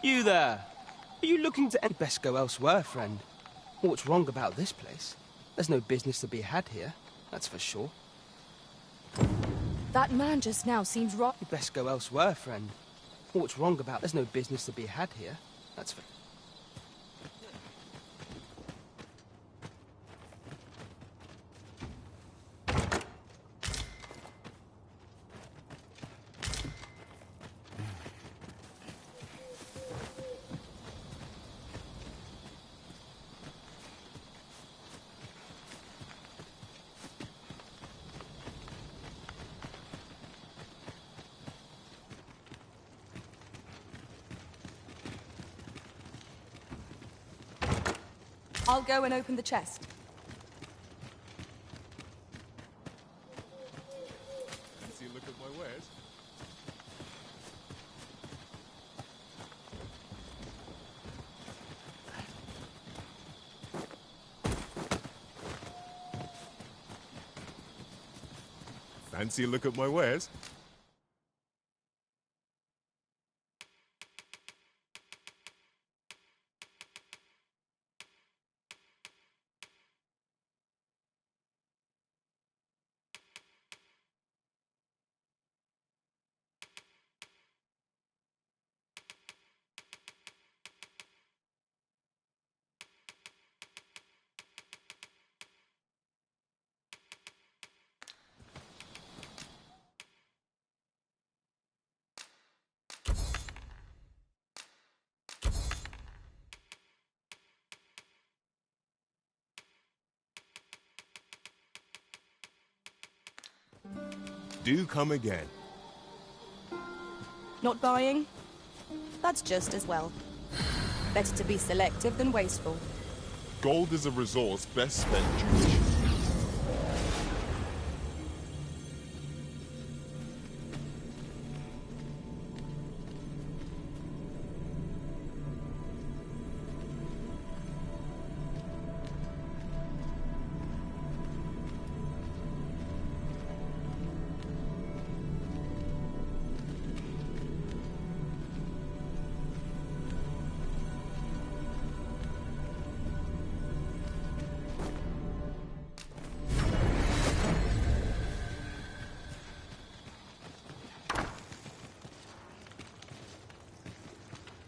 You there! Are you looking to... You'd best go elsewhere, friend. What's wrong about this place? There's no business to be had here, that's for sure. That man just now seems right. You'd best go elsewhere, friend. What's wrong about... There's no business to be had here, that's for... I'll go and open the chest. Fancy a look at my wares? Fancy a look at my wares? Do come again. Not buying? That's just as well. Better to be selective than wasteful. Gold is a resource best spent judiciously.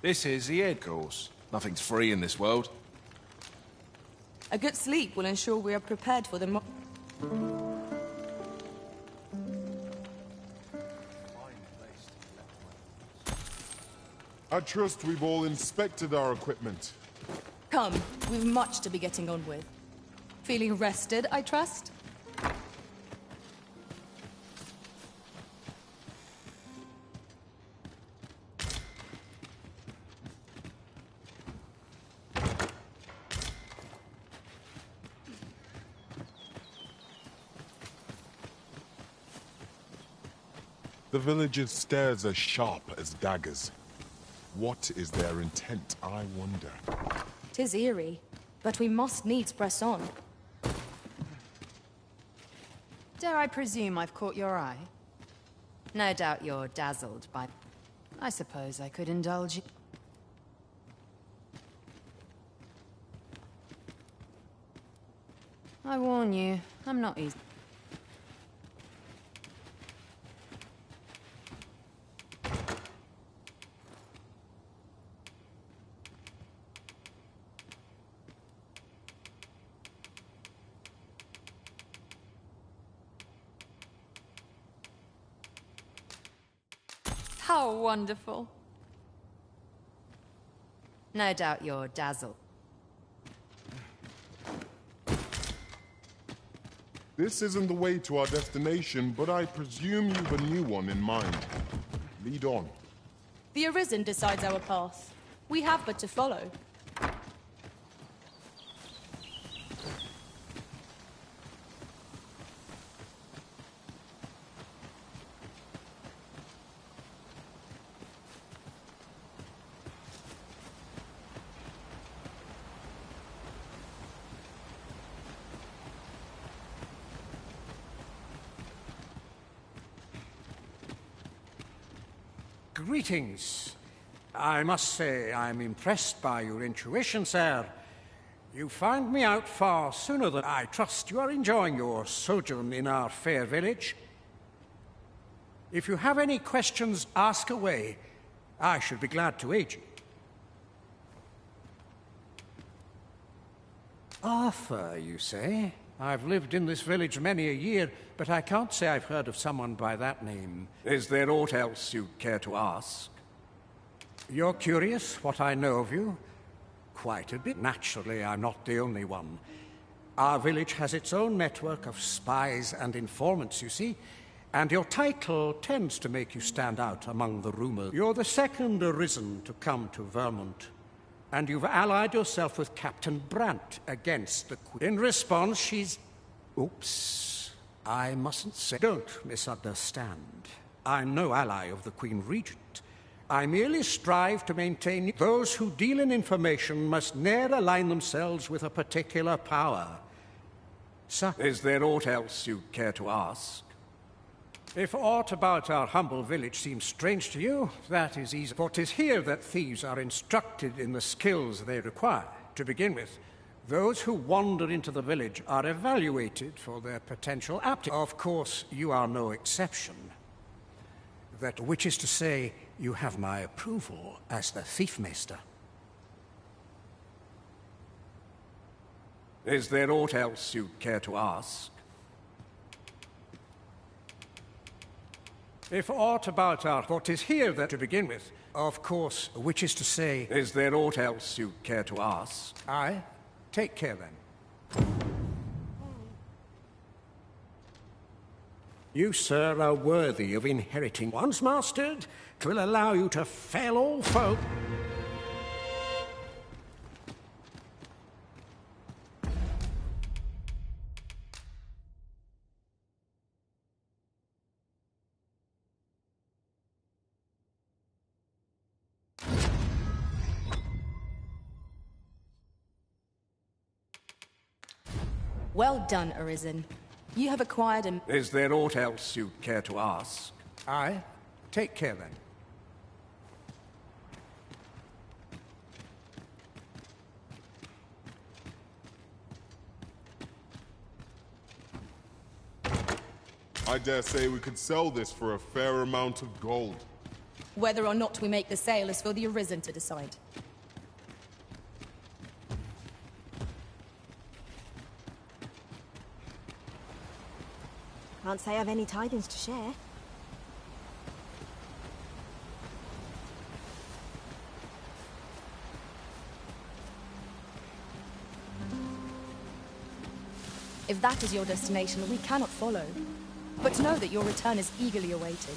This is the head course. Nothing's free in this world. A good sleep will ensure we are prepared for the I trust we've all inspected our equipment. Come, we've much to be getting on with. Feeling rested, I trust? The villagers' stares are sharp as daggers. What is their intent, I wonder? 'Tis eerie, but we must needs press on. Dare I presume I've caught your eye? No doubt you're dazzled by... I suppose I could indulge you. I warn you, I'm not easy. How wonderful. No doubt you're dazzled. This isn't the way to our destination, but I presume you've a new one in mind. Lead on. The Arisen decides our path. We have but to follow. Greetings. I must say I'm impressed by your intuition, sir. You found me out far sooner than I trust you are enjoying your sojourn in our fair village. If you have any questions, ask away. I should be glad to aid you. Arthur, you say? I've lived in this village many a year, but I can't say I've heard of someone by that name. Is there aught else you'd care to ask? You're curious what I know of you? Quite a bit. Naturally, I'm not the only one. Our village has its own network of spies and informants, you see, and your title tends to make you stand out among the rumors. You're the second arisen to come to Vermont, and you've allied yourself with Captain Brant against the Queen. In response, she's... Oops. I mustn't say... Don't misunderstand. I'm no ally of the Queen Regent. I merely strive to maintain... Those who deal in information must ne'er align themselves with a particular power. So, is there aught else you care to ask? If aught about our humble village seems strange to you, that is easy. For 'tis here that thieves are instructed in the skills they require. To begin with, those who wander into the village are evaluated for their potential aptitude. Of course, you are no exception. Which is to say, you have my approval as the Thiefmeister. Is there aught else you'd care to ask? If aught about our... For 'tis here that, to begin with, of course, which is to say... Is there aught else you'd care to ask? Aye. Take care, then. You, sir, are worthy of inheriting. Once mastered, 'twill allow you to fell all foe. Well done, Arisen. You have acquired a... Is there aught else you'd care to ask? Aye. Take care, then. I dare say we could sell this for a fair amount of gold. Whether or not we make the sale is for the Arisen to decide. Can't say I've any tidings to share. If that is your destination, we cannot follow. But know that your return is eagerly awaited.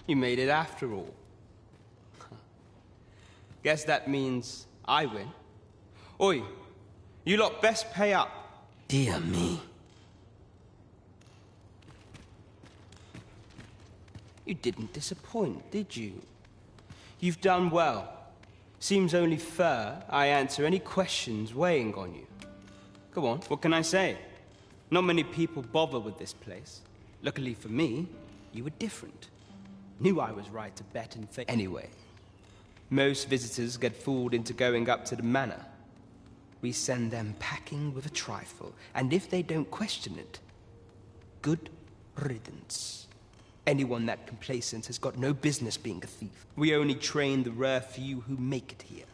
You made it after all. Guess that means I win. Oi, you lot best pay up. Dear me. You didn't disappoint, did you? You've done well. Seems only fair I answer any questions weighing on you. Go on, what can I say? Not many people bother with this place. Luckily for me, you were different. Knew I was right to bet and think. Anyway, most visitors get fooled into going up to the manor. We send them packing with a trifle, and if they don't question it, good riddance. Anyone that complacent has got no business being a thief. We only train the rare few who make it here.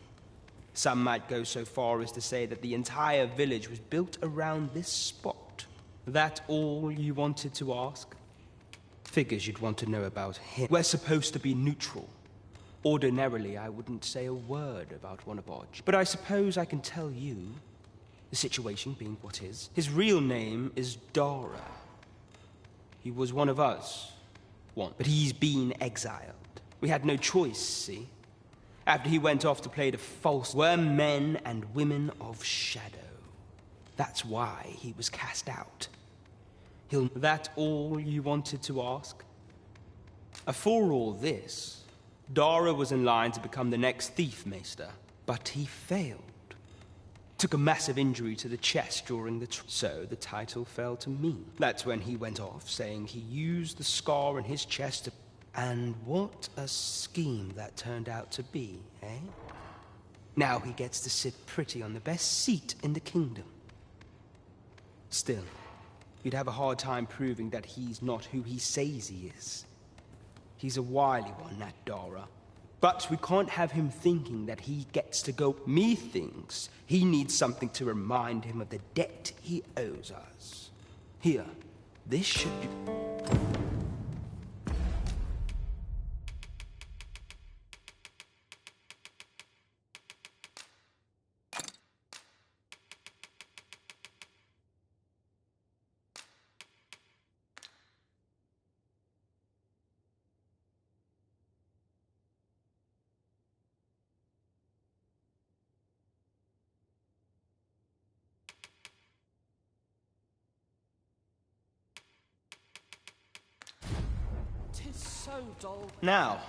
Some might go so far as to say that the entire village was built around this spot. That all you wanted to ask? Figures you'd want to know about him. We're supposed to be neutral. Ordinarily, I wouldn't say a word about Wanabodge. But I suppose I can tell you, the situation being what is. His real name is Dara. He was one of us. But he's been exiled. We had no choice, see? After he went off to play the false, we're men and women of shadow. That's why he was cast out. That all you wanted to ask? For all this, Dara was in line to become the next thief maester, but he failed. Took a massive injury to the chest during the so the title fell to me. That's when he went off, saying he used the scar in his chest to... And what a scheme that turned out to be, eh? Now he gets to sit pretty on the best seat in the kingdom. Still, you'd have a hard time proving that he's not who he says he is. He's a wily one, that Dara. But we can't have him thinking that he gets to go. Me thinks he needs something to remind him of the debt he owes us. Here, this should be... Now,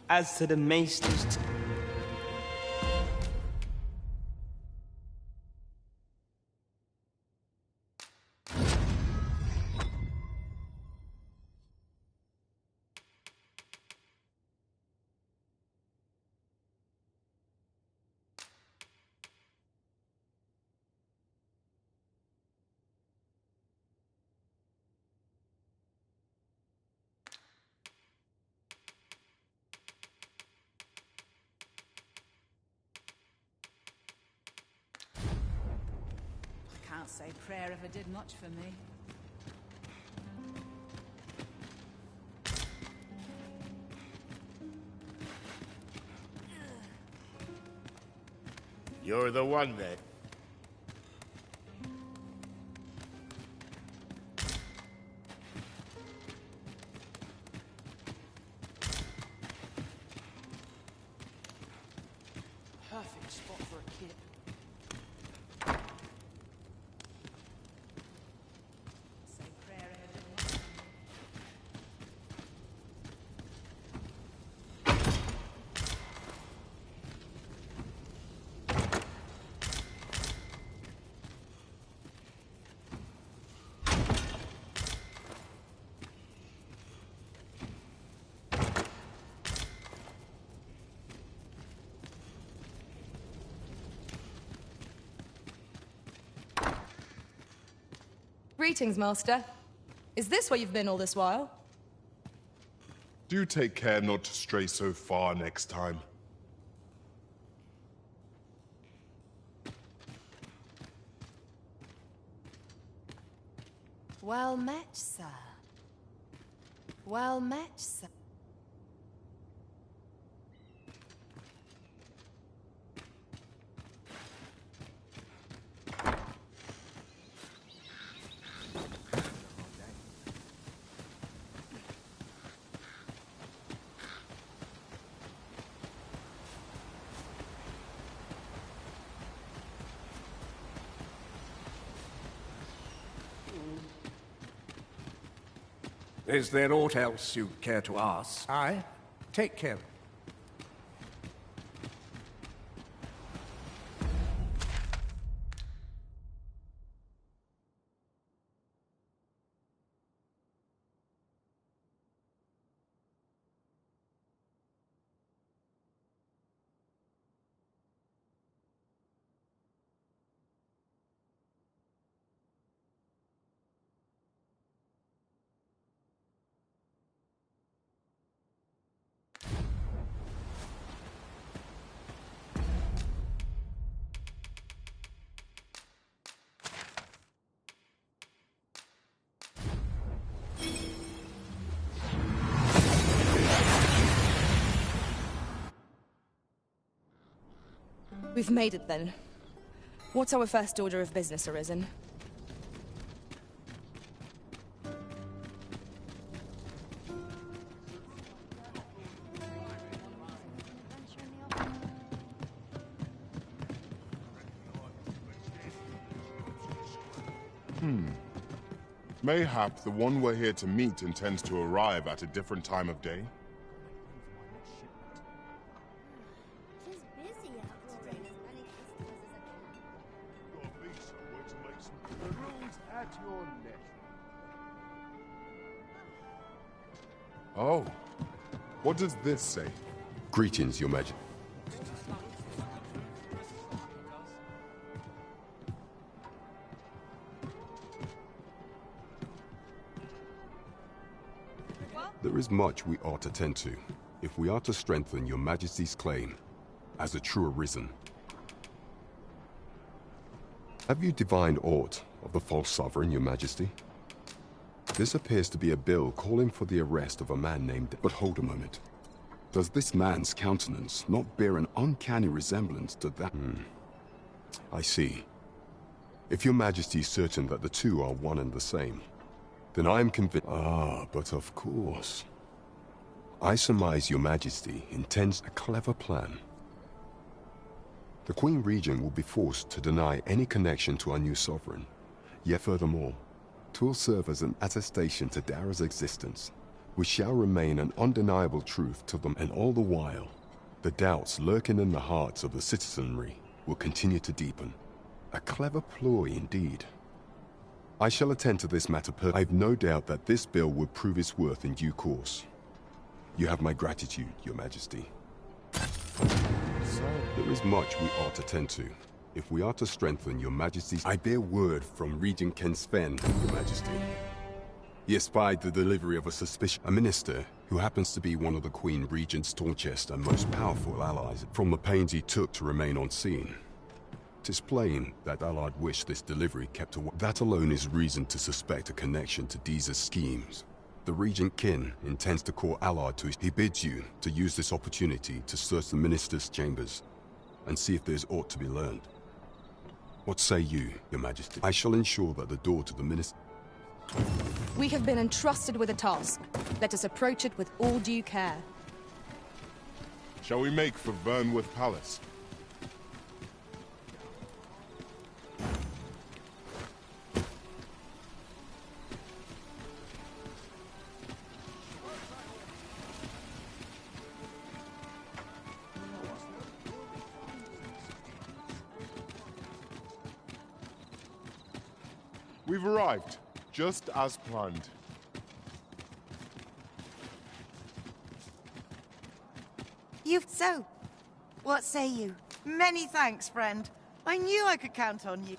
as to the maester's... Can't say prayer ever did much for me. You're the one then. Perfect spot for a kid. Say prayer ever did much for me. Greetings, Master. Is this where you've been all this while? Do take care not to stray so far next time. Well met, sir. Well met, sir. Is there aught else you care to ask? Aye. Take care. We've made it then. What's our first order of business, Arisen? Mayhap the one we're here to meet intends to arrive at a different time of day? Oh, what does this say? Greetings, Your Majesty. There is much we ought to tend to, if we are to strengthen Your Majesty's claim as a true Arisen. Have you divined aught of the false sovereign, Your Majesty? This appears to be a bill calling for the arrest of a man named... But hold a moment. Does this man's countenance not bear an uncanny resemblance to that? I see. If Your Majesty is certain that the two are one and the same, then I am convinced... Ah, but of course. I surmise Your Majesty intends a clever plan. The Queen Regent will be forced to deny any connection to our new sovereign. Yet furthermore, 'twill serve as an attestation to Dara's existence, which shall remain an undeniable truth to them, and all the while, the doubts lurking in the hearts of the citizenry will continue to deepen. A clever ploy indeed. I shall attend to this matter I've no doubt that this bill will prove its worth in due course. You have my gratitude, Your Majesty. There is much we ought to tend to, if we are to strengthen Your Majesty's... I bear word from Regent Ken Sven, Your Majesty. He espied the delivery of a minister who happens to be one of the Queen Regent's staunchest and most powerful allies. From the pains he took to remain on scene, 'tis plain that Allard wished this delivery kept away. That alone is reason to suspect a connection to Deeza's schemes. The Regent Kin intends to call Allard to his... He bids you to use this opportunity to search the minister's chambers and see if there's aught to be learned. What say you, Your Majesty? I shall ensure that the door to the minister... We have been entrusted with a task. Let us approach it with all due care. Shall we make for Vernworth Palace? We've arrived, just as planned. So, what say you? Many thanks, friend. I knew I could count on you.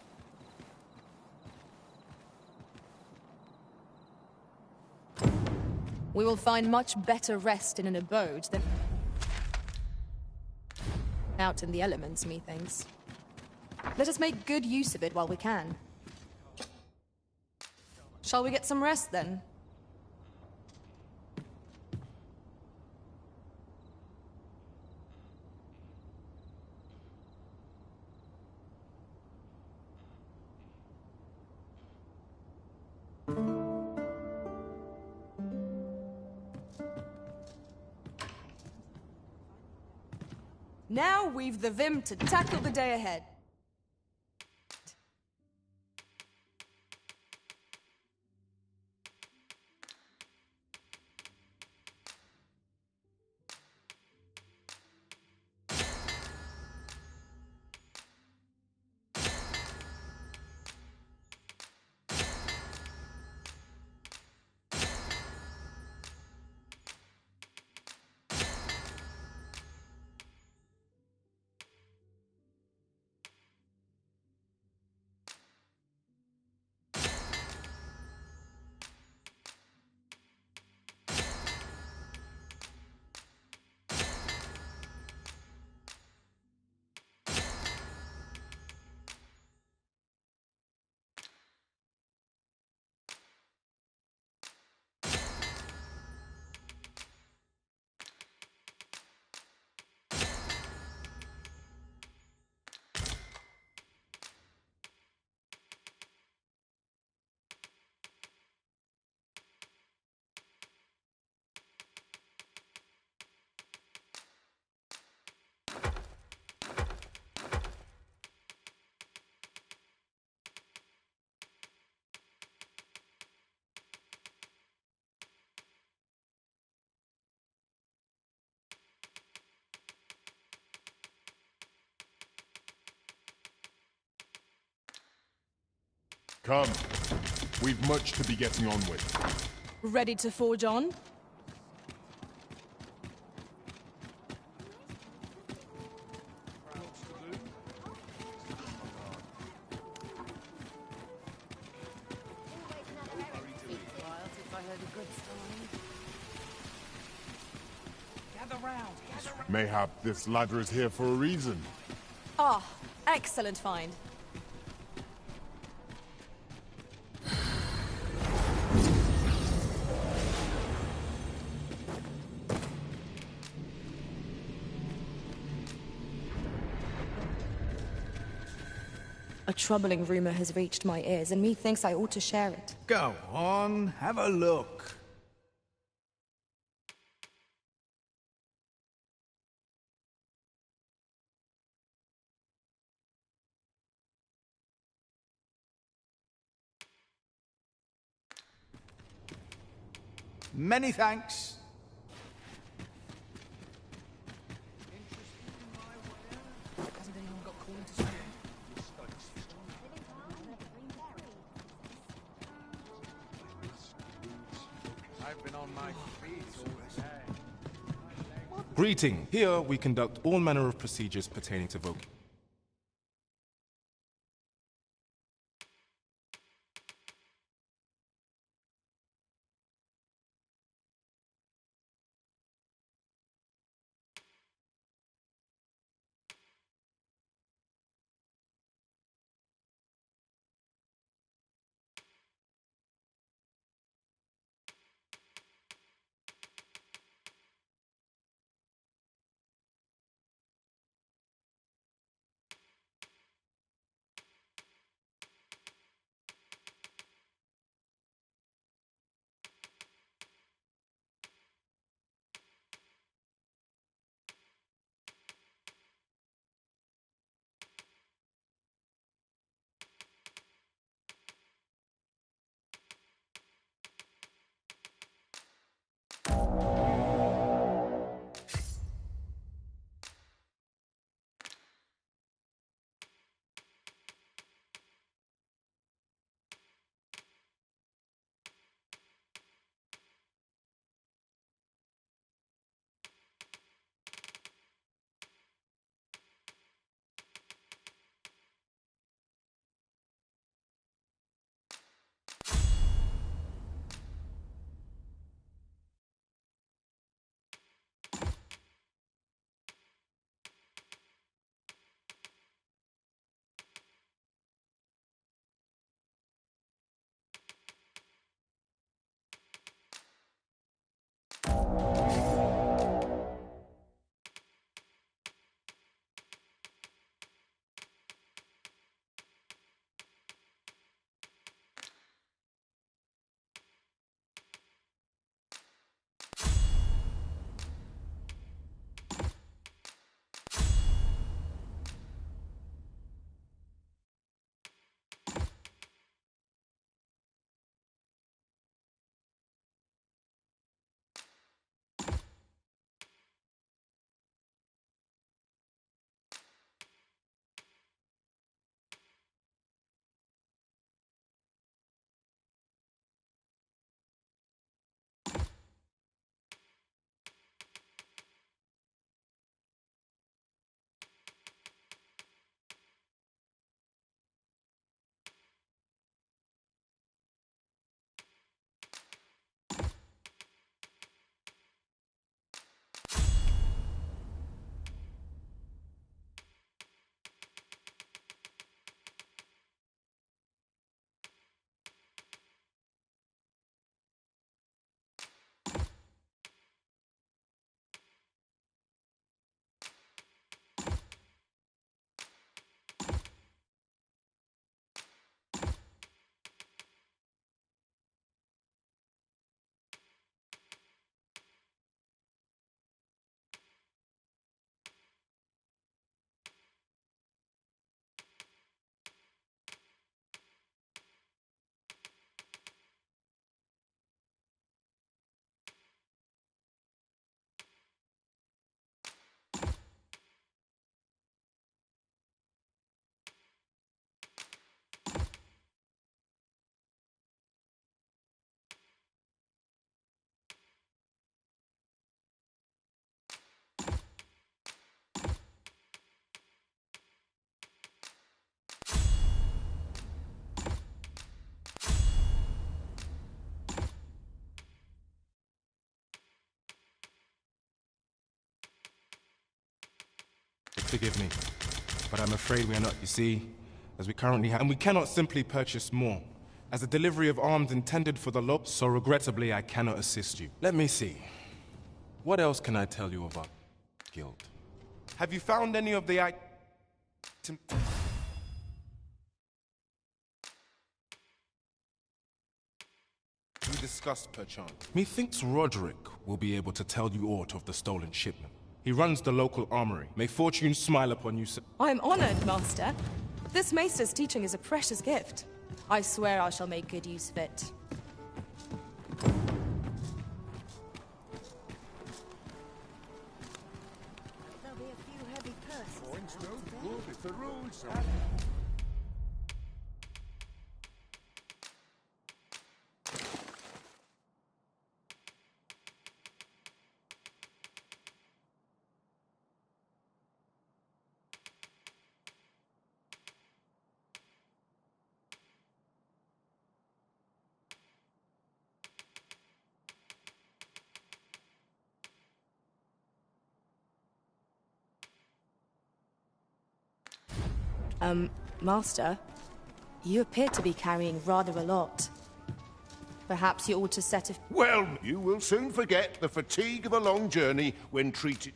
We will find much better rest in an abode than... out in the elements, methinks. Let us make good use of it while we can. Shall we get some rest, then? Now we've the vim to tackle the day ahead. Come. We've much to be getting on with. Ready to forge on? Mayhap this ladder is here for a reason. Ah, excellent find. A troubling rumor has reached my ears, and methinks I ought to share it. Go on, have a look. Many thanks. I've been on my feet all day. Greeting. Here we conduct all manner of procedures pertaining to voting. forgive me, but I'm afraid we are not, you see, as we currently have, and we cannot simply purchase more, as the delivery of arms intended for the local, so regrettably I cannot assist you. Let me see. What else can I tell you about Guild? Have you found any of the items we discussed, perchance? Methinks Roderick will be able to tell you aught of the stolen shipment. He runs the local armory. May fortune smile upon you, sir. I'm honored, Master. This Maester's teaching is a precious gift. I swear I shall make good use of it. There'll be a few heavy purses. Points no good if the rules are... Master, you appear to be carrying rather a lot. Perhaps you ought to set a... Well, you will soon forget the fatigue of a long journey when treated...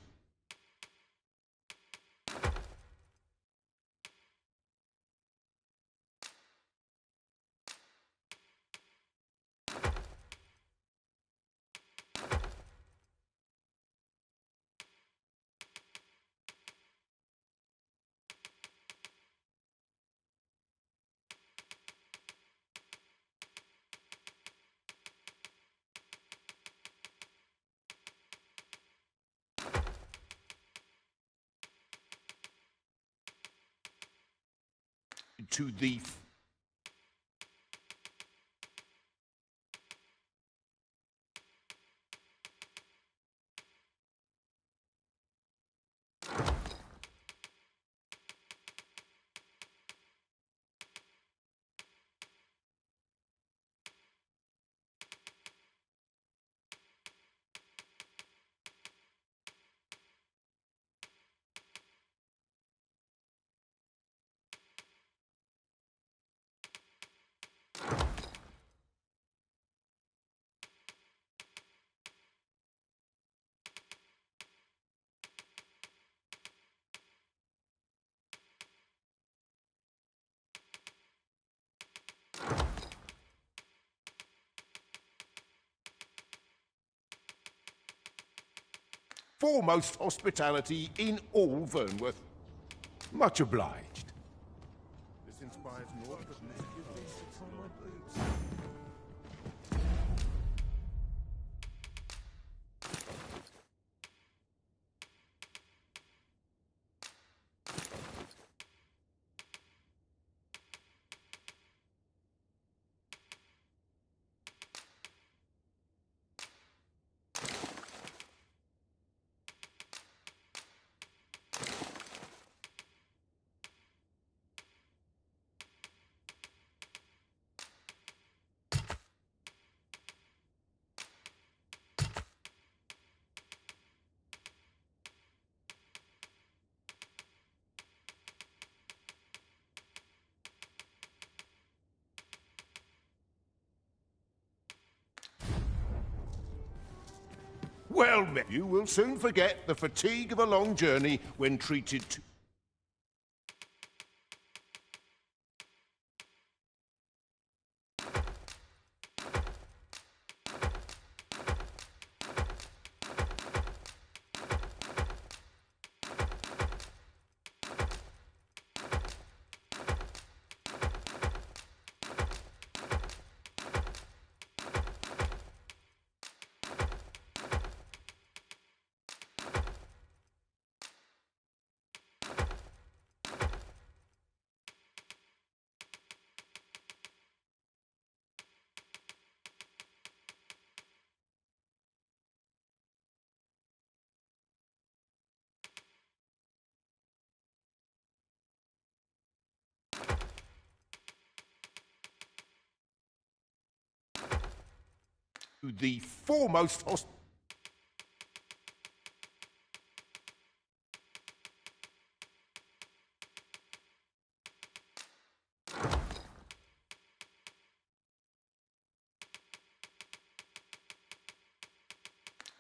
to the... foremost hospitality in all Vernworth. Much obliged. This inspires naught but misgivings on my boots. Well, you will soon forget the fatigue of a long journey when treated to... the foremost host...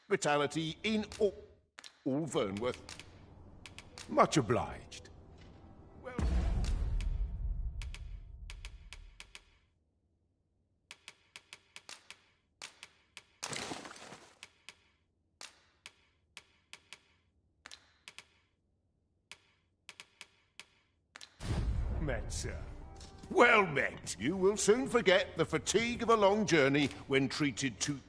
hospitality in all Vernworth. Much obliged. Met, sir. Well met. You will soon forget the fatigue of a long journey when treated to...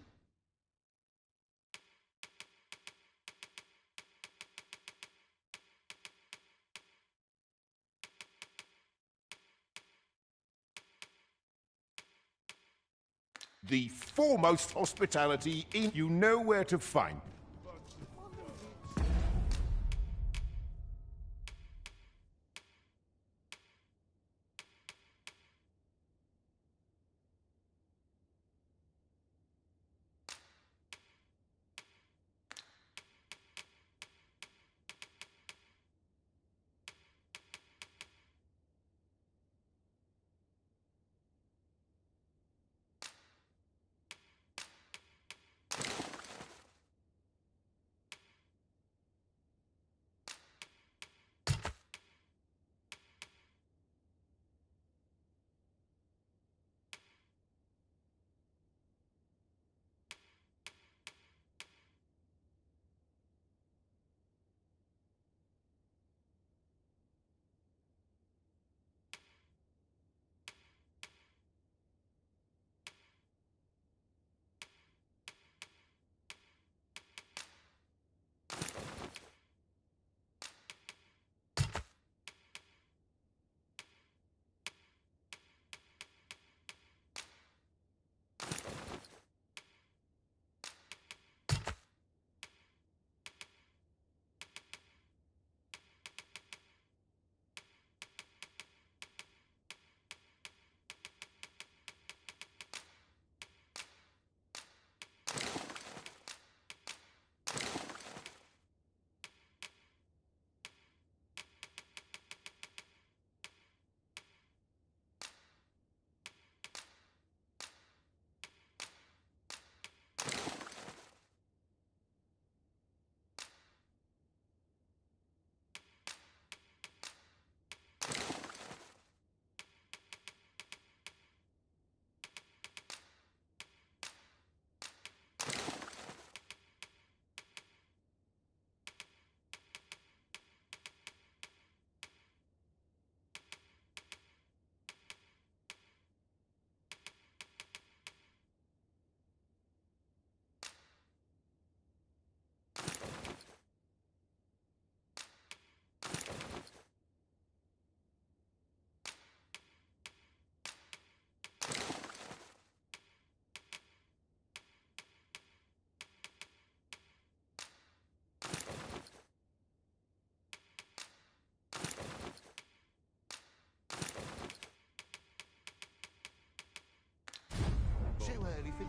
the foremost hospitality in... You know where to find.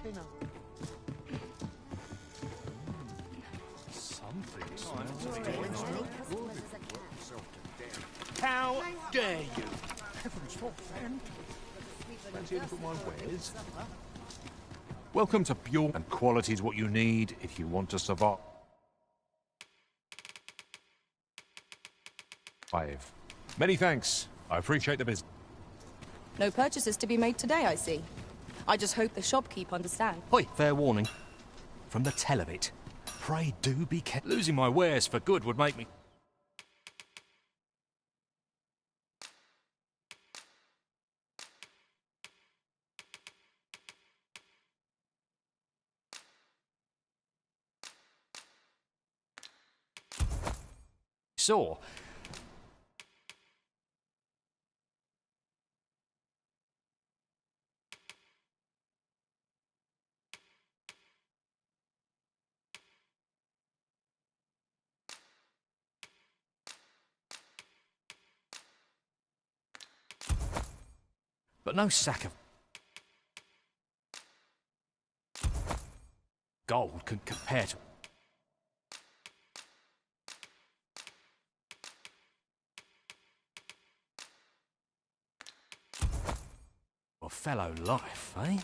dinner. How dare you? Heavens forfend. Fancy a look at my wares? Welcome to Pure, and quality is what you need if you want to survive. Many thanks. I appreciate the business. No purchases to be made today, I see. I just hope the shopkeep understands. Hoi, fair warning. From the tell of it, pray do be careful. Losing my wares for good would make me... Saw. But no sack of gold can compare to... a fellow life, eh?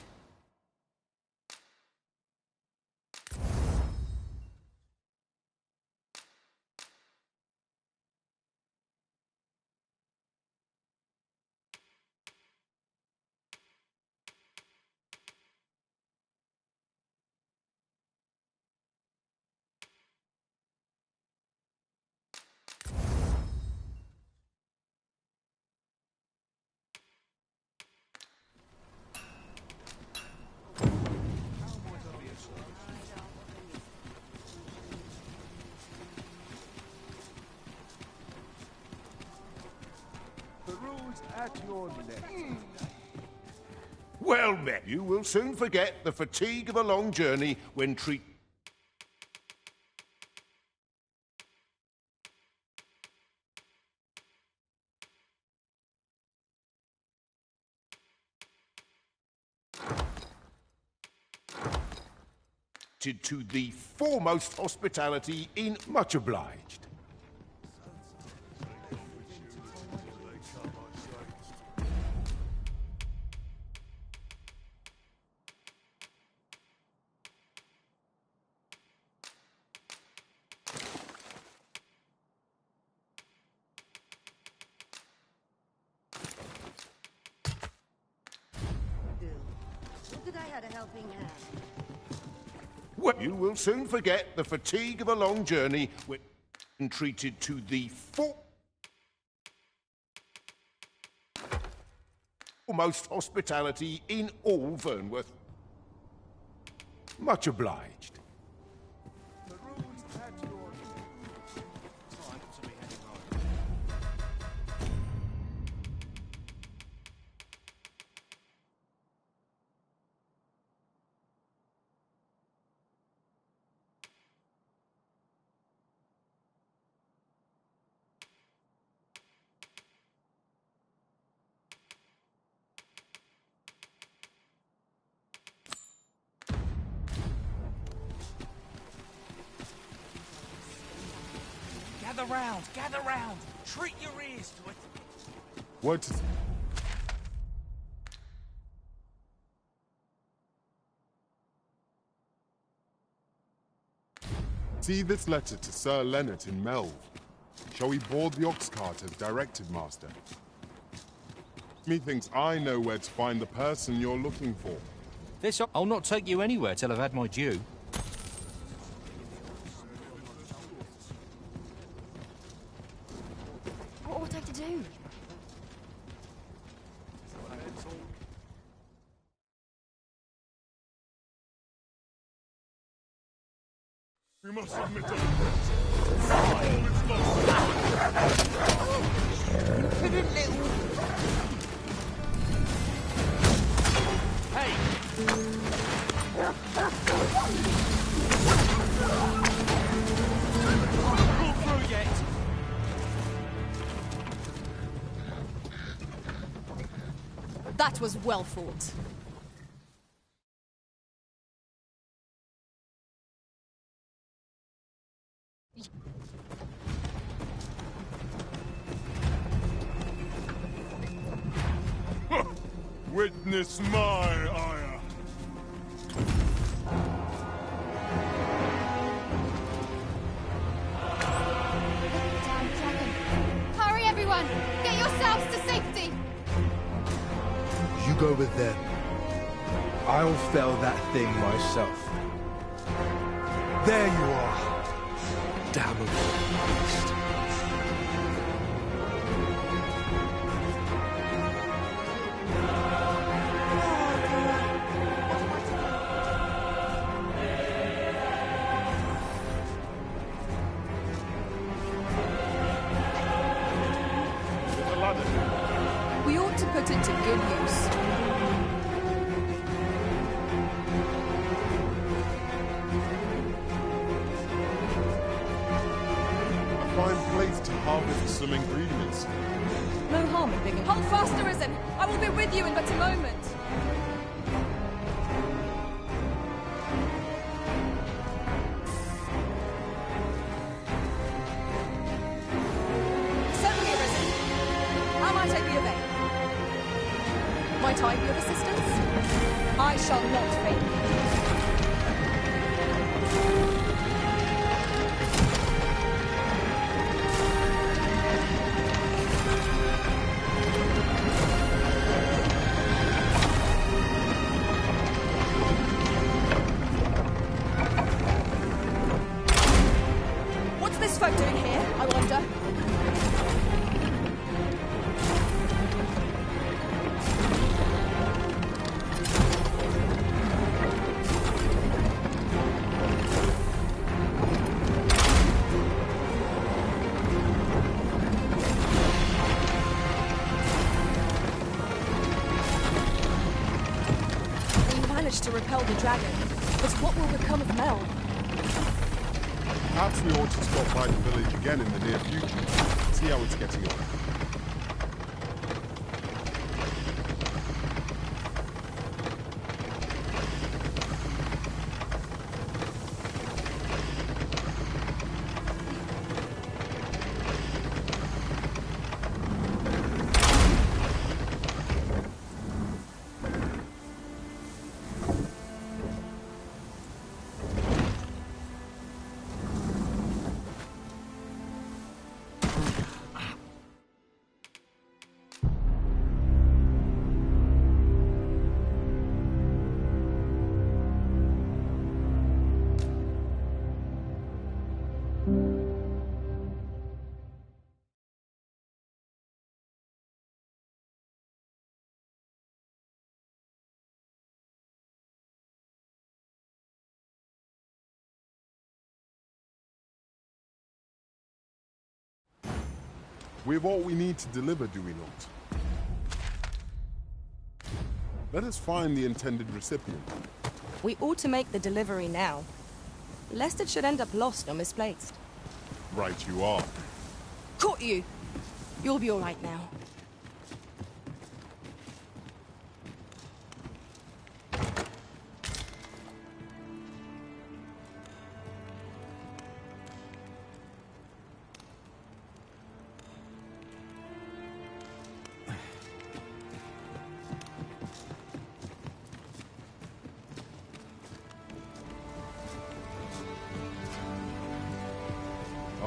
at your neck. Well met. You will soon forget the fatigue of a long journey when treated to the foremost hospitality in... Much obliged. Look that I had a helping hand. Well, you will soon forget the fatigue of a long journey when treated to the foremost hospitality in all Vernworth. Much obliged. Gather round! Treat your ears to it! What? See this letter to Sir Leonard in Melve. Shall we board the ox cart as directed, Master? Methinks I know where to find the person you're looking for. I'll not take you anywhere till I've had my due. What would I have to do? We must submit to Hey! Pull through yet! That was well fought. Witness my ire. Damn dragon. Hurry, everyone! Get yourselves to safety! You go with them. I'll fell that thing myself. There you are. Damn beast. We ought to put it to good use. A fine place to harvest some ingredients. No harm in being... Hold fast, Arisen! I will be with you in but a moment! Certainly, Arisen. How might I be of aid? Might I be of assistance? I shall not fail you. What's this folk doing here, I wonder? managed to repel the dragon, but what will become of Mel? Perhaps we ought to stop by the village again in the near future. See how it's getting on. We have all we need to deliver, do we not? Let us find the intended recipient. We ought to make the delivery now, lest it should end up lost or misplaced. Right you are. Caught you! You'll be all right now.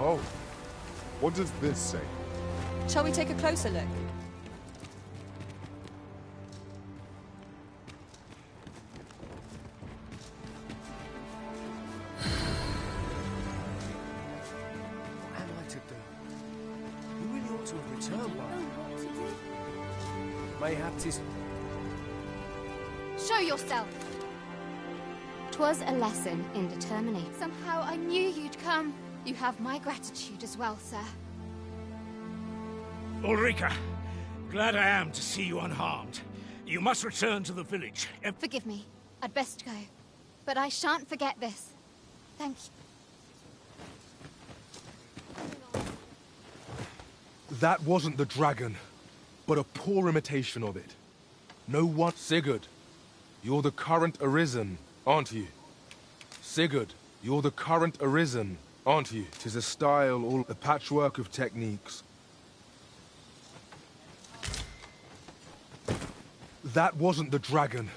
Oh, what does this say? Shall we take a closer look? What am I to do? You really ought to have returned by now. Mayhap 'tis... Show yourself! 'Twas a lesson in determination. Somehow I knew you'd come. You have my gratitude as well, sir. Ulrika, glad I am to see you unharmed. You must return to the village. Forgive me. I'd best go. But I shan't forget this. Thank you. That wasn't the dragon, but a poor imitation of it. No one... Sigurd, you're the current Arisen, aren't you? Sigurd, you're the current Arisen, aren't you? 'Tis a style, all a patchwork of techniques. That wasn't the dragon,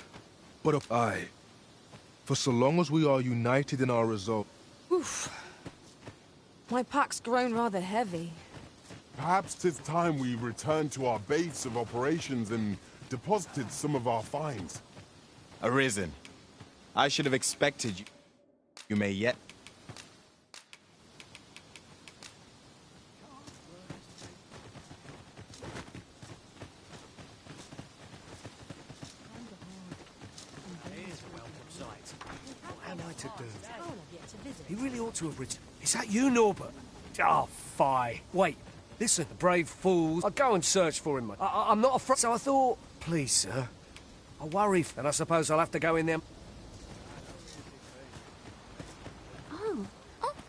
but a... Aye. For so long as we are united in our resolve... Oof. My pack's grown rather heavy. Perhaps 'tis time we returned to our base of operations and deposited some of our finds. Arisen. I should have expected you. You may yet... What am I to do? He really ought to have returned. Is that you, Norbert? Oh, fie. Wait. Listen, the brave fools. I'll go and search for him. I'm not afraid. So I thought... Please, sir. I worry, and I suppose I'll have to go in there. Oh,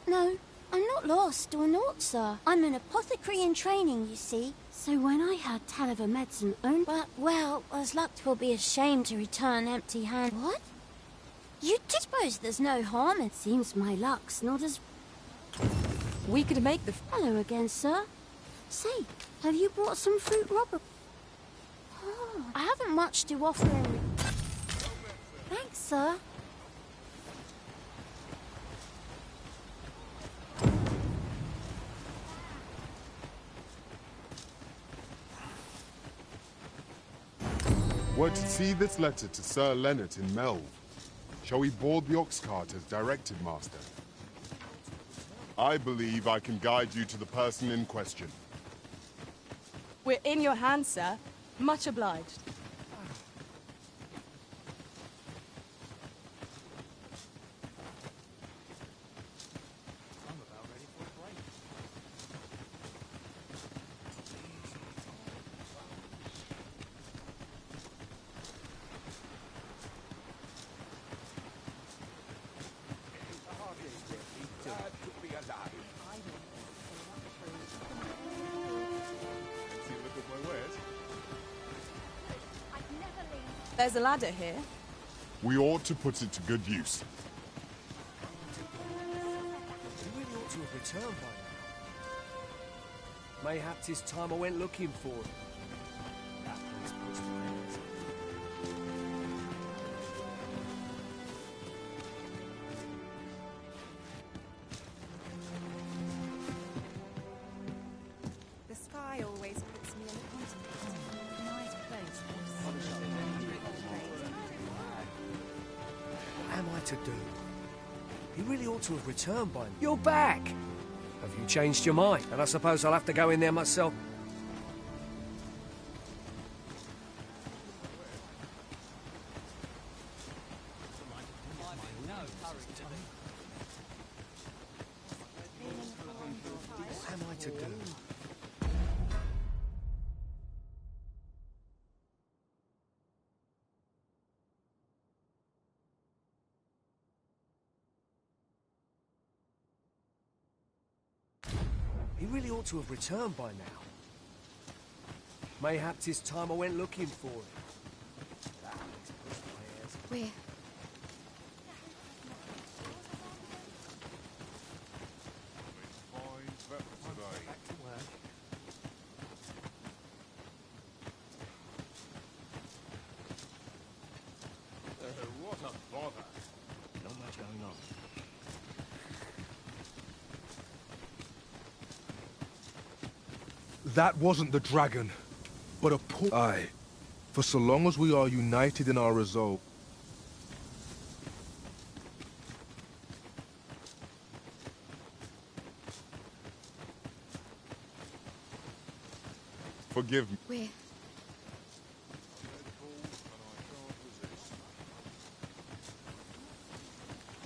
no. I'm not lost or naught, sir. I'm an apothecary in training, you see. So when I heard tell of a medicine owned... But, well, as luck 'twill be a shame to return empty-handed. What? You do suppose there's no harm? It seems my luck's not as... We could make the... Hello again, sir. Say, have you brought some fruit, Robert? Oh, I haven't much to offer in... Thanks, sir. We're to see this letter to Sir Leonard in Melve. Shall we board the ox cart as directed, Master? I believe I can guide you to the person in question. We're in your hands, sir. Much obliged. There's a ladder here. We ought to put it to good use. You really ought to have returned by now. Mayhaps it's time I went looking for it. That place puts the prayers. The sky always puts me in a contemplative, nice place. What am I to do? You really ought to have returned by now. You're back! Have you changed your mind? And I suppose I'll have to go in there myself. What am I to do? He really ought to have returned by now. Mayhaps it's time I went looking for it. That place puts the prayers. We're... Back to work. What a bother. Not much going on. That wasn't the dragon, but a poor... Aye. For so long as we are united in our resolve... Forgive me. We're...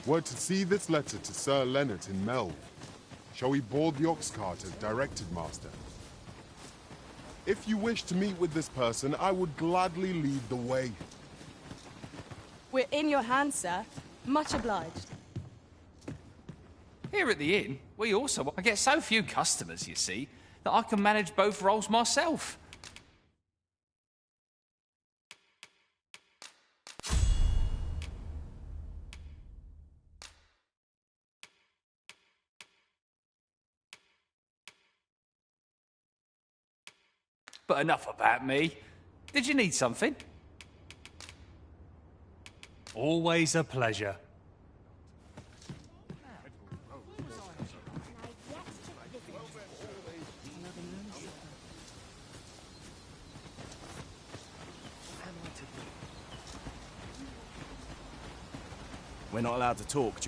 We're to see this letter to Sir Leonard in Melve. Shall we board the ox cart as directed, Master? If you wish to meet with this person, I would gladly lead the way. We're in your hands, sir. Much obliged. Here at the inn, we also... I get so few customers, you see, that I can manage both roles myself. But enough about me. Did you need something? Always a pleasure. We're not allowed to talk.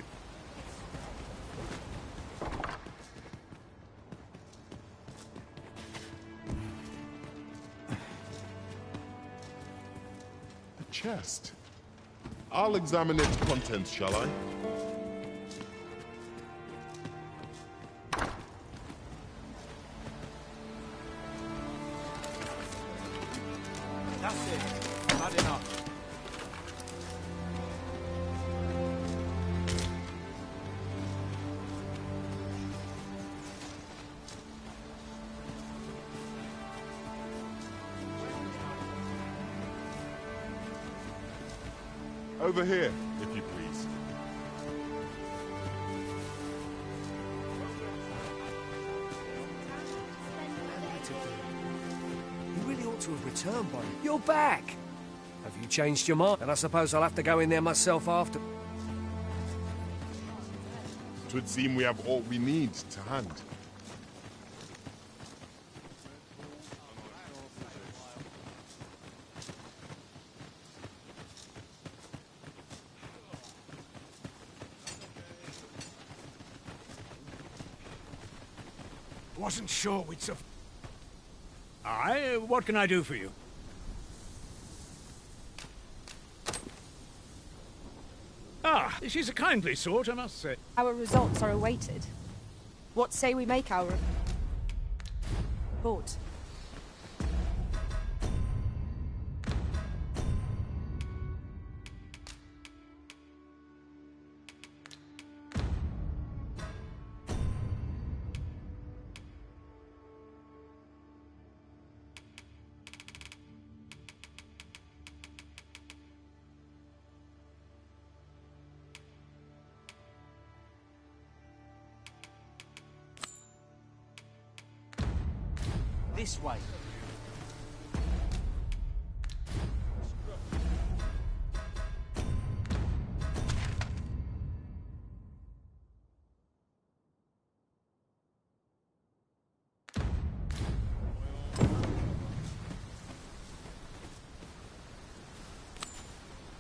A chest. I'll examine its contents, shall I? That's it. Had enough. Over here, if you please. You really ought to have returned by now. You're back! Have you changed your mind? And I suppose I'll have to go in there myself after... Twould seem we have all we need to hand. Wasn't sure we'd survive. Aye, what can I do for you? Ah, she's a kindly sort, I must say. Our results are awaited. What say we make our report? This way.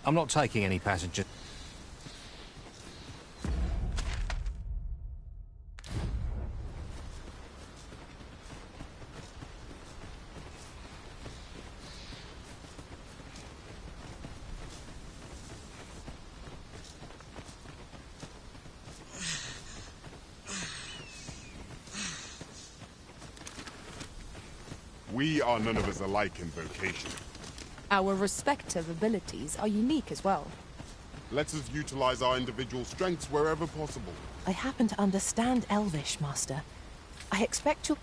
I'm not taking any passengers. We are none of us alike in vocation. Our respective abilities are unique as well. Let us utilize our individual strengths wherever possible. I happen to understand Elvish, Master. I expect you...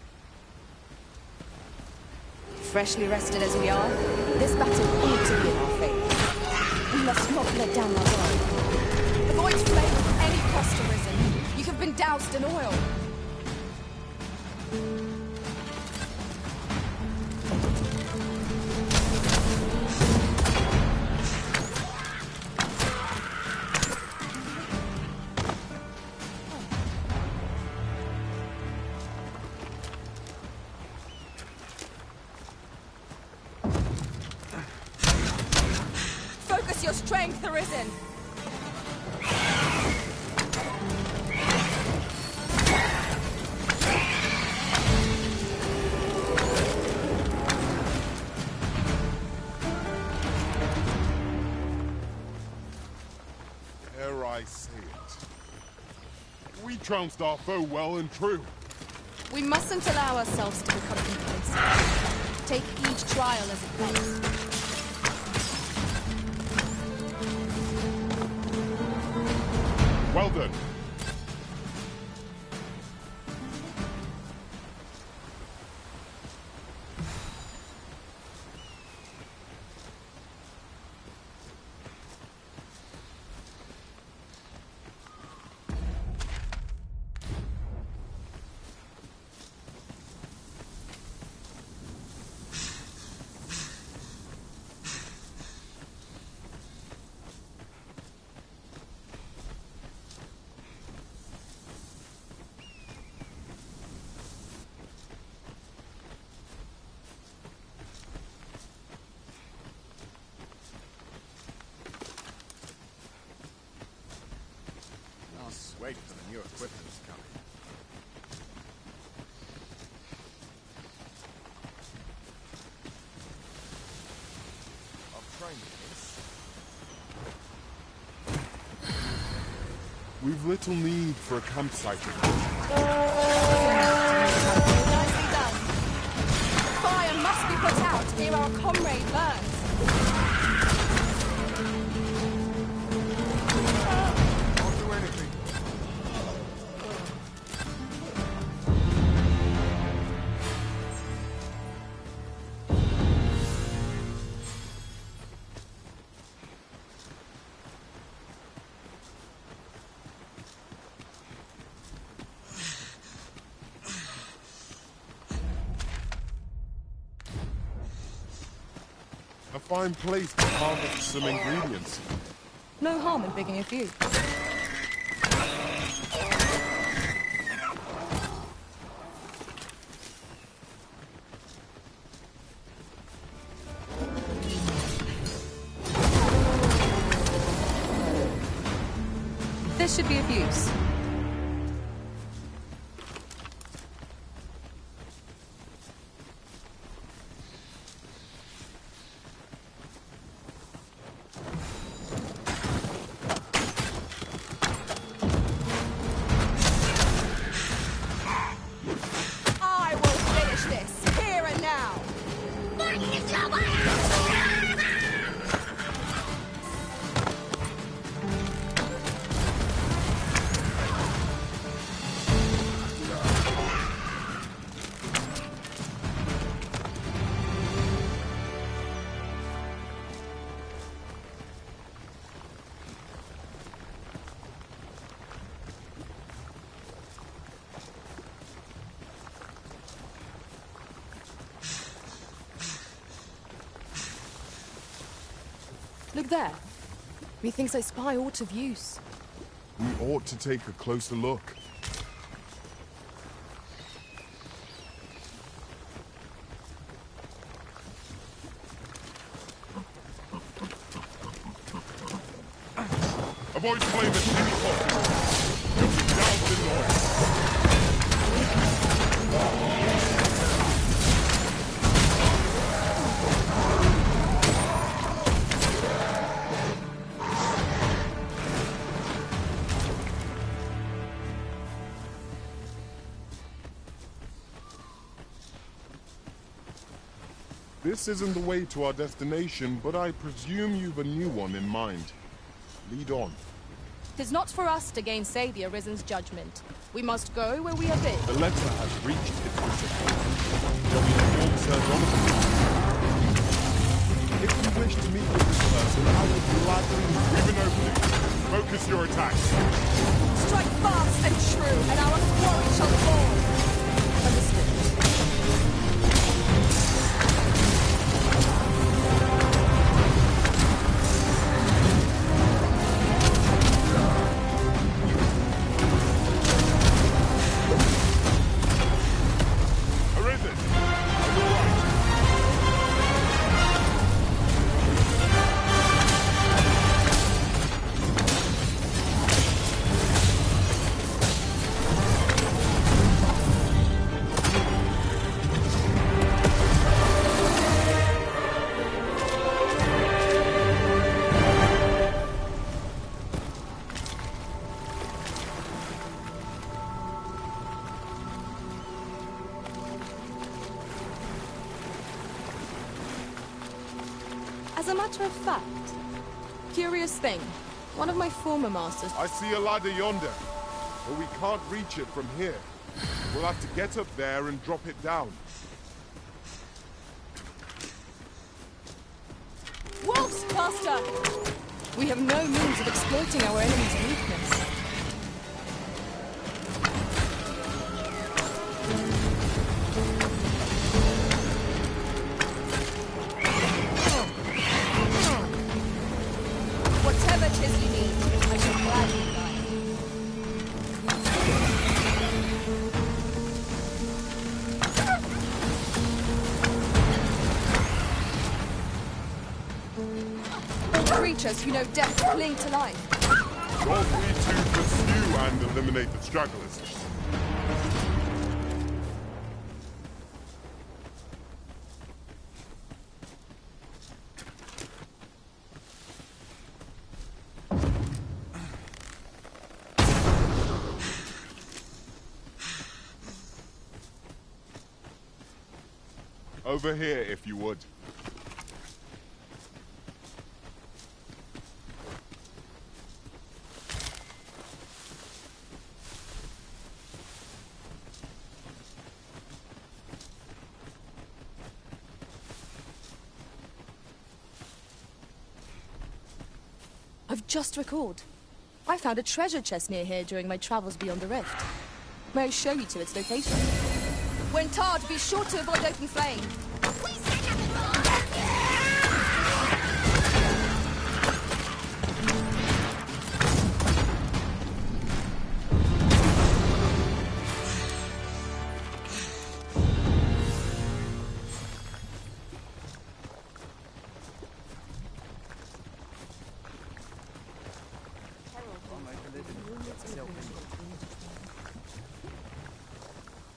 Freshly rested as we are, this battle ought to be in our favor. We must not let down our guard. Avoid flame at any cost, Arisen. You have been doused in oil. Focus your strength, Arisen. Ere I say it. We trounced our foe well and true. We mustn't allow ourselves to become complacent. Take each trial as it comes. Well done. Wait for the new equipment's coming. I'll train you, miss. We've little need for a campsite. Nicely done. Fire must be put out ere our comrade burns. A fine place to harvest some ingredients. No harm in picking a few. This should be of use. I will finish this, here and now! Look there. Methinks I spy aught of use. We ought to take a closer look. Avoid flame at any cost. You'll be doused in oil. This isn't the way to our destination, but I presume you've a new one in mind. Lead on. 'Tis not for us to gainsay the Arisen's judgment. We must go where we are bid. The letter has reached its recipient. Shall we inform Sir Jonathan? If you wish to meet with this person, I would gladly leave an opening. Focus your attacks. Strike fast and true, and our quarry shall fall. Understood. As a matter of fact, curious thing, one of my former masters... I see a ladder yonder, but we can't reach it from here. We'll have to get up there and drop it down. Wolves, Master! We have no means of exploiting our enemy's weakness. Whatever 'tis you need, I shall gladly guide. Creatures who know death cling to life. Ought we to pursue and eliminate the stragglers? Over here, if you would. I've just recalled. I found a treasure chest near here during my travels beyond the rift. May I show you to its location? When tarred, be sure to avoid open flame.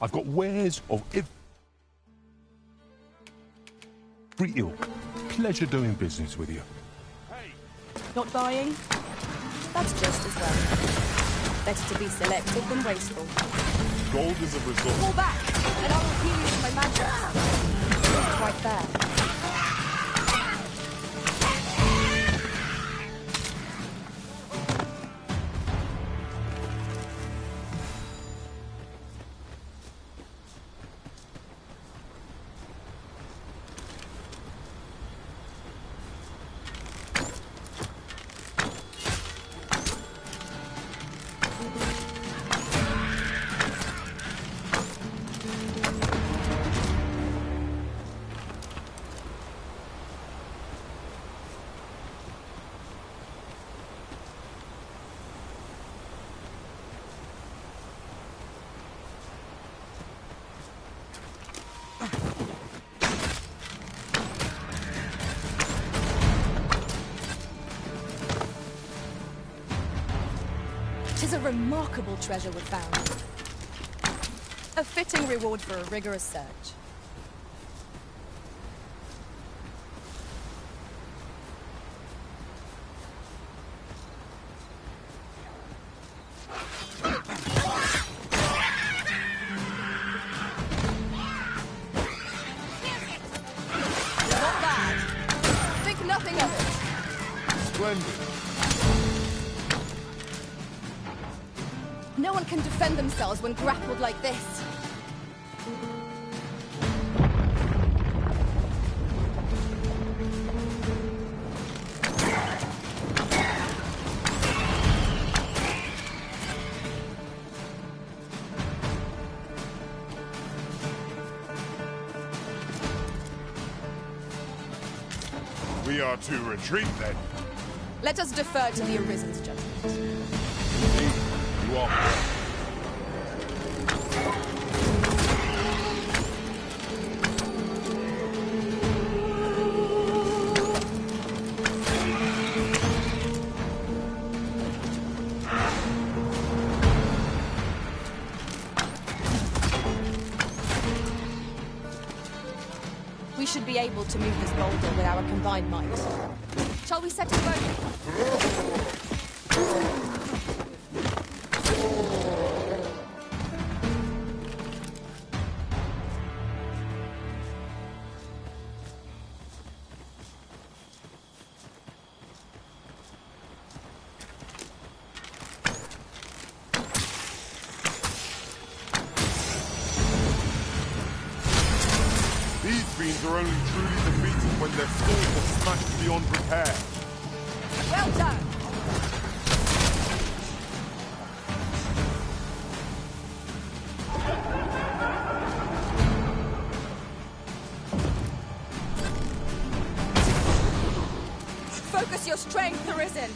I've got wares of every ilk. Pleasure doing business with you. Not buying? That's just as well. Better to be selective than wasteful. Gold is a result. Fall back, and I will heal you with my magic. Quite fair. 'Tis a remarkable treasure we found. A fitting reward for a rigorous search. Not bad. Think nothing of it. Splendid. No one can defend themselves when grappled like this. We are to retreat then. Let us defer to the Arisen's judgment. You are correct. We should be able to move this boulder with our combined might. Shall we set it going? These fiends are only truly defeated when their skulls are smashed beyond repair. Well done! Focus your strength, Arisen!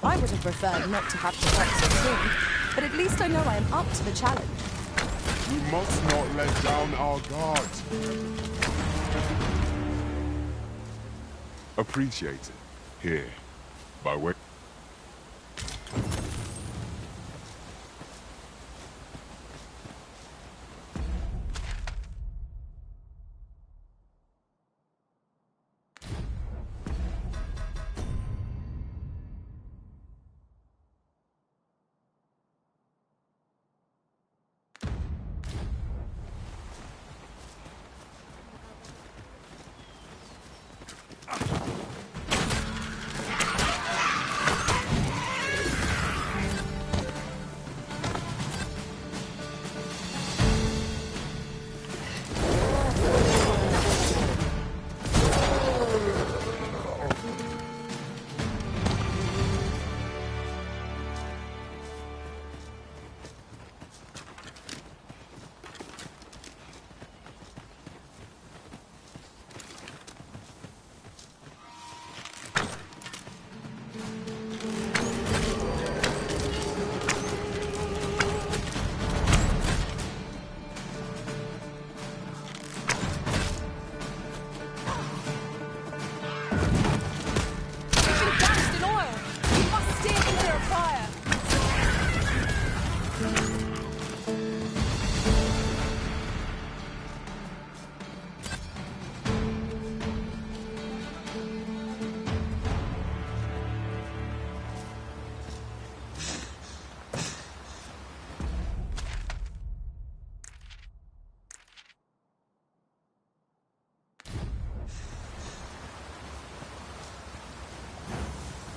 I would have preferred not to have to fight so soon, but at least I know I am up to the challenge. We must not let down our guard. Appreciate it. Here, by way...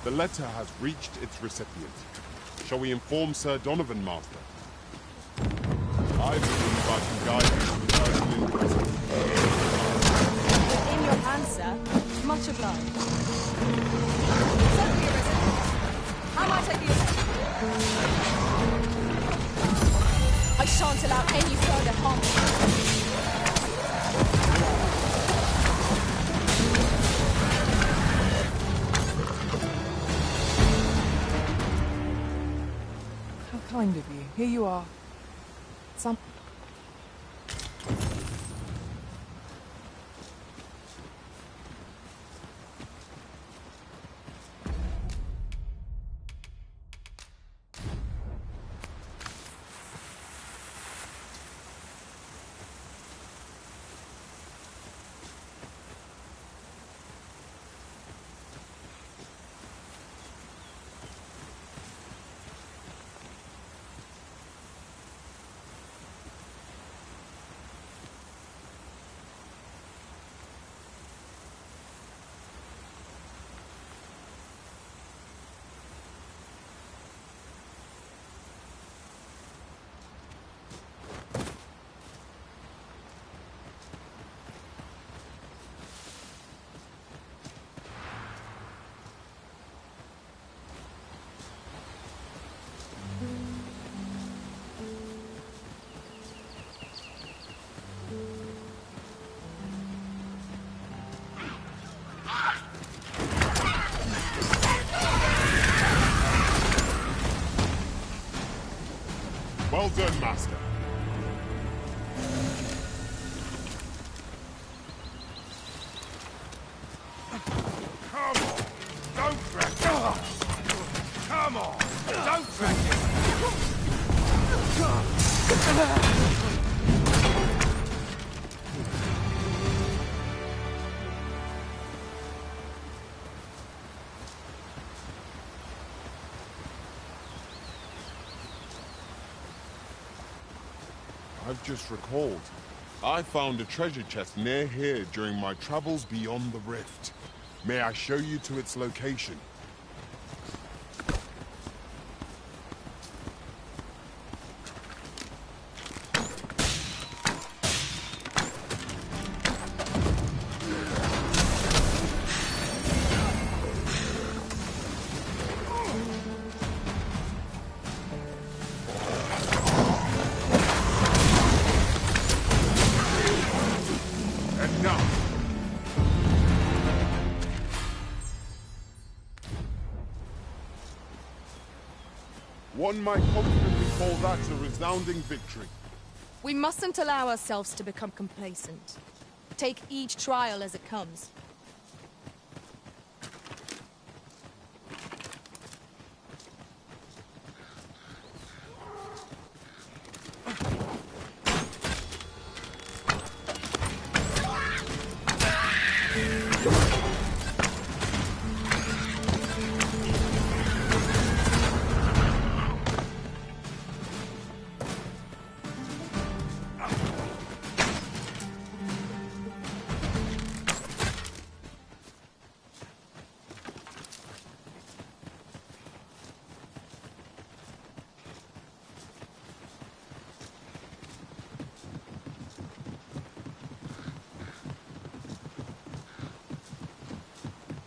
The letter has reached its recipient. Shall we inform Sir Donovan, Master? I believe I can guide you to the person in question. In your hands, sir. Much obliged. Certainly, Arisen. How might I be of help? I shan't allow any further harm. How kind of you. Here you are. Some... Well done, Master. Come on! Don't drag it! Come on! Don't drag it! I've just recalled. I found a treasure chest near here during my travels beyond the rift. May I show you to its location? One might confidently call that a resounding victory. We mustn't allow ourselves to become complacent. Take each trial as it comes.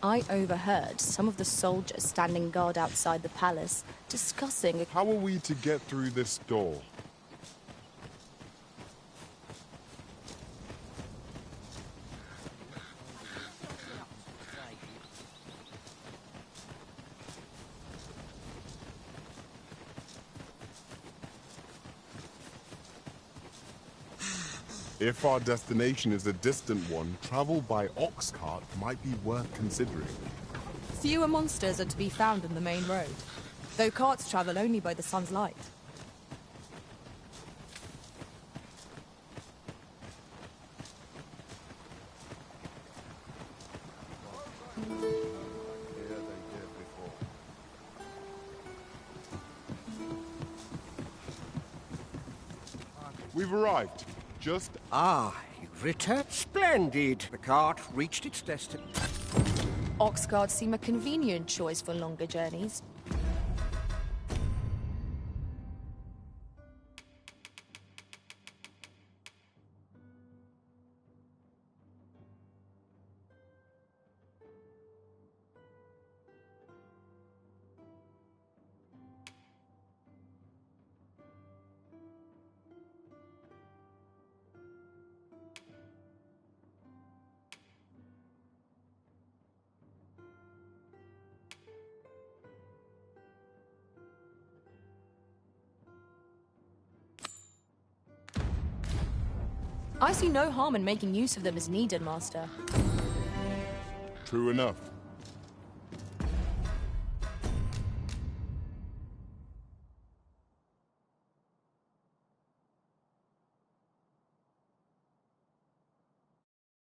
I overheard some of the soldiers standing guard outside the palace discussing... How are we to get through this door? If our destination is a distant one, travel by ox cart might be worth considering. Fewer monsters are to be found in the main road, though carts travel only by the sun's light. We've arrived. Just... Ah, you returned. Splendid. The cart reached its destination. Ox carts seem a convenient choice for longer journeys. I see no harm in making use of them as needed, Master. True enough.